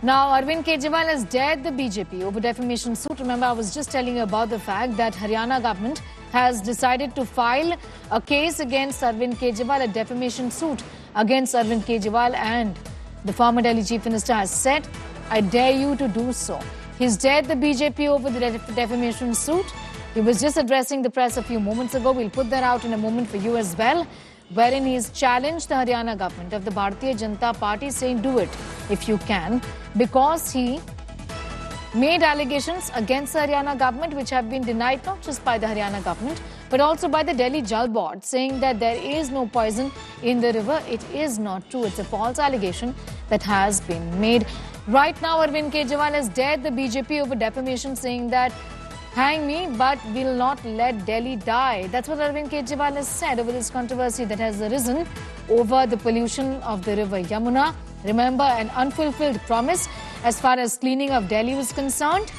Now, Arvind Kejriwal has dared the BJP over defamation suit. Remember, I was just telling you about the fact that Haryana government has decided to file a case against Arvind Kejriwal, a defamation suit against Arvind Kejriwal, and the former Delhi Chief Minister has said, I dare you to do so. He's dared the BJP over the defamation suit. He was just addressing the press a few moments ago. We'll put that out in a moment for you as well, wherein he's challenged the Haryana government of the Bharatiya Janata Party, saying do it if you can, because he made allegations against the Haryana government which have been denied not just by the Haryana government but also by the Delhi Jal Board, saying that there is no poison in the river. It is not true. It's a false allegation that has been made. Right now, Arvind Kejriwal has dared the BJP over defamation, saying that hang me, but will not let Delhi die. That's what Arvind Kejriwal has said over this controversy that has arisen over the pollution of the river Yamuna. Remember, an unfulfilled promise as far as cleaning of Delhi was concerned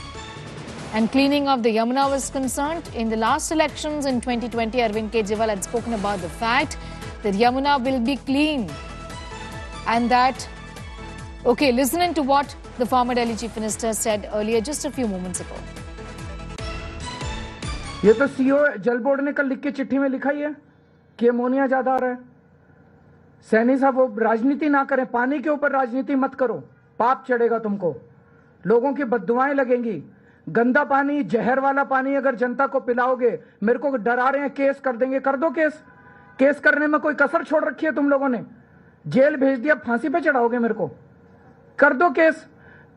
and cleaning of the Yamuna was concerned. In the last elections in 2020, Arvind Kejriwal had spoken about the fact that Yamuna will be clean and that, okay, listening to what the former Delhi Chief Minister said earlier just a few moments ago. ये तो CO जल board ने कल लिख के चिट्ठी में लिखा ही है कि अमोनिया ज्यादा आ रहा है। सैनी साहब, वो राजनीति ना करें, पानी के ऊपर राजनीति मत करो, पाप चढ़ेगा तुमको, लोगों की बद्दुआएं लगेंगी। गंदा पानी, जहर वाला पानी अगर जनता को पिलाओगे, मेरे को डरा रहे हैं केस कर देंगे, कर दो केस। केस करने में कोई कसर छोड़ रखी है तुम लोगों ने? जेल भेज दिया, फांसी पे चढ़ाओगे मेरे को? कर दो केस।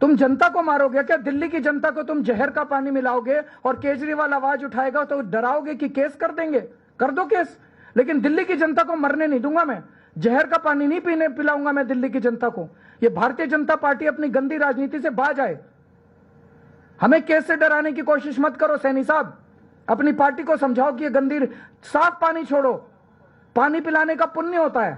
तुम जनता को मारोगे क्या? दिल्ली की जनता को तुम जहर का पानी मिलाओगे और केजरीवाल आवाज उठाएगा तो डराओगे कि केस कर देंगे? कर दो केस, लेकिन दिल्ली की जनता को मरने नहीं दूंगा मैं। जहर का पानी नहीं पिलाऊंगा मैं दिल्ली की जनता को। ये भारतीय जनता पार्टी अपनी गंदी राजनीति से बाज आए। हमें केस से डराने की कोशिश मत करो सैनी साहब। अपनी पार्टी को समझाओ कि ये गंदी, साफ पानी छोड़ो, पानी पिलाने का पुण्य होता है।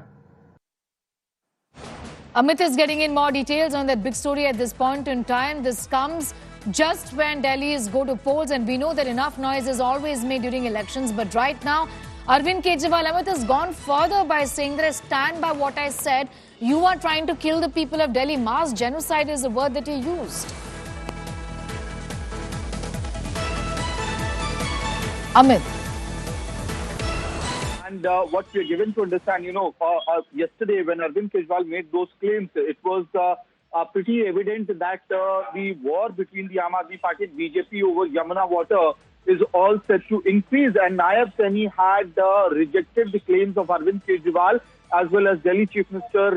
Amit is getting in more details on that big story at this point in time. This comes just when Delhi's go to polls, and we know that enough noise is always made during elections. But right now, Arvind Kejriwal, Amit, has gone further by saying that I stand by what I said. You are trying to kill the people of Delhi. Mass genocide is the word that he used. Amit. And what we are given to understand, yesterday when Arvind Kejriwal made those claims, it was pretty evident that the war between the Aam Aadmi Party and BJP over Yamuna water is all set to increase. And Nayab Saini had rejected the claims of Arvind Kejriwal as well as Delhi Chief Minister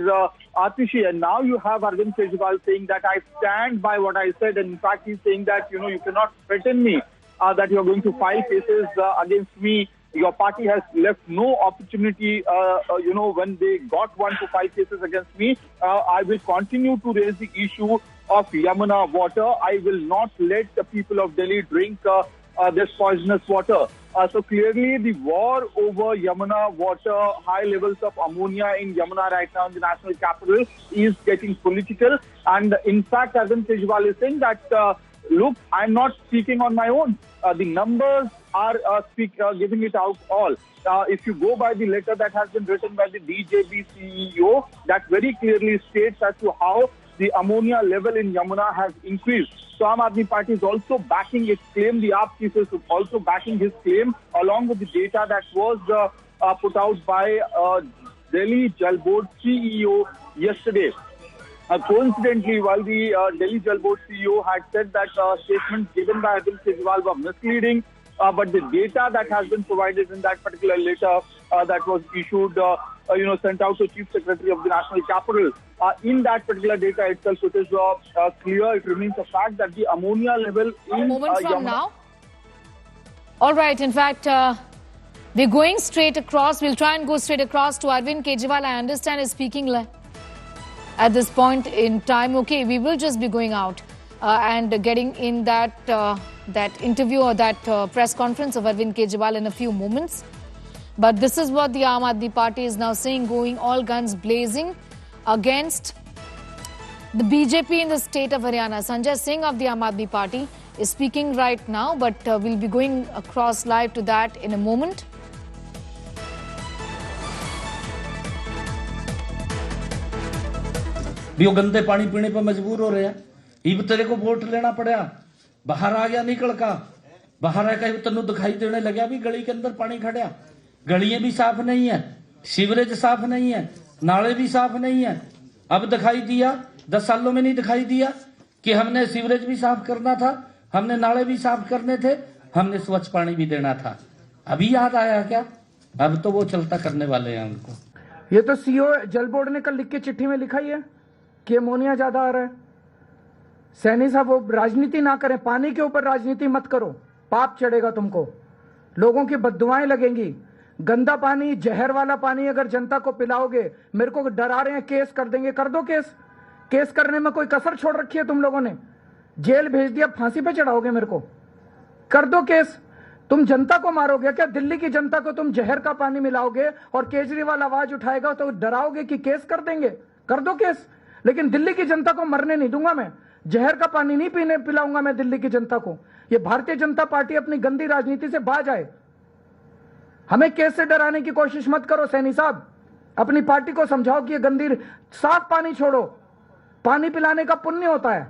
Atishi. And now you have Arvind Kejriwal saying that I stand by what I said. And in fact, he's saying that, you cannot threaten me, that you are going to file cases against me. Your party has left no opportunity, when they got one to file cases against me. I will continue to raise the issue of Yamuna water. I will not let the people of Delhi drink this poisonous water. So clearly the war over Yamuna water, high levels of ammonia in Yamuna right now in the national capital is getting political. And in fact, Arvind Kejriwal is saying that, look, I'm not speaking on my own. The numbers are giving it out all. If you go by the letter that has been written by the DJB CEO, that very clearly states as to how the ammonia level in Yamuna has increased. So Aam Aadmi Party is also backing its claim. The AAP chief is also backing his claim along with the data that was put out by Delhi Jal Board CEO yesterday. Coincidentally, while the Delhi Jal Board CEO had said that statements given by Arvind Kejriwal were misleading, but the data that has been provided in that particular letter that was issued, sent out to Chief Secretary of the National Capital, in that particular data itself, it is clear, it remains a fact that the ammonia level in a moment from now. All right, in fact, we're going straight across. We'll try and go straight across to Arvind Kejriwal. I understand is speaking at this point in time. Okay, we will just be going out and getting in that interview or that press conference of Arvind Kejriwal in a few moments. But this is what the Aam Aadmi Party is now saying, going all guns blazing against the BJP in the state of Haryana. Sanjay Singh of the Aam Aadmi Party is speaking right now, but we'll be going across live to that in a moment. भी वो गंदे पानी पीने पर मजबूर हो रहे हैं। इब तेरे को वोट लेना पड़ा, बाहर आ गया निकल का, बाहर आकर तेन दिखाई देने लगा भी गली के अंदर पानी खड़ा, गलियां भी साफ नहीं है, सीवरेज साफ नहीं है, नाले भी साफ नहीं है। अब दिखाई दिया, 10 सालों में नहीं दिखाई दिया कि हमने सीवरेज भी साफ करना था, हमने नाले भी साफ करने थे, हमने स्वच्छ पानी भी देना था। अभी याद आया क्या? अब तो वो चलता करने वाले हैं उनको। ये तो सीओ जल बोर्ड ने कल लिख के चिट्ठी में लिखा ही है कि अमोनिया ज्यादा आ रहा है। सैनी साहब वो राजनीति ना करें, पानी के ऊपर राजनीति मत करो, पाप चढ़ेगा तुमको, लोगों की बद्दुआएं लगेंगी। गंदा पानी, जहर वाला पानी अगर जनता को पिलाओगे, मेरे को डरा रहे हैं केस कर देंगे, कर दो केस। केस करने में कोई कसर छोड़ रखी है तुम लोगों ने? जेल भेज दिया, फांसी पे चढ़ाओगे मेरे को? कर दो केस। तुम जनता को मारोगे क्या? दिल्ली की जनता को तुम जहर का पानी मिलाओगे और केजरीवाल आवाज उठाएगा तो डराओगे कि केस कर देंगे? कर दो केस, लेकिन दिल्ली की जनता को मरने नहीं दूंगा मैं। जहर का पानी नहीं पीने पिलाऊंगा मैं दिल्ली की जनता को। ये भारतीय जनता पार्टी अपनी गंदी राजनीति से बाज आए। हमें केस से डराने की कोशिश मत करो सैनी साहब। अपनी पार्टी को समझाओ कि ये गंदी, साफ पानी छोड़ो, पानी पिलाने का पुण्य होता है।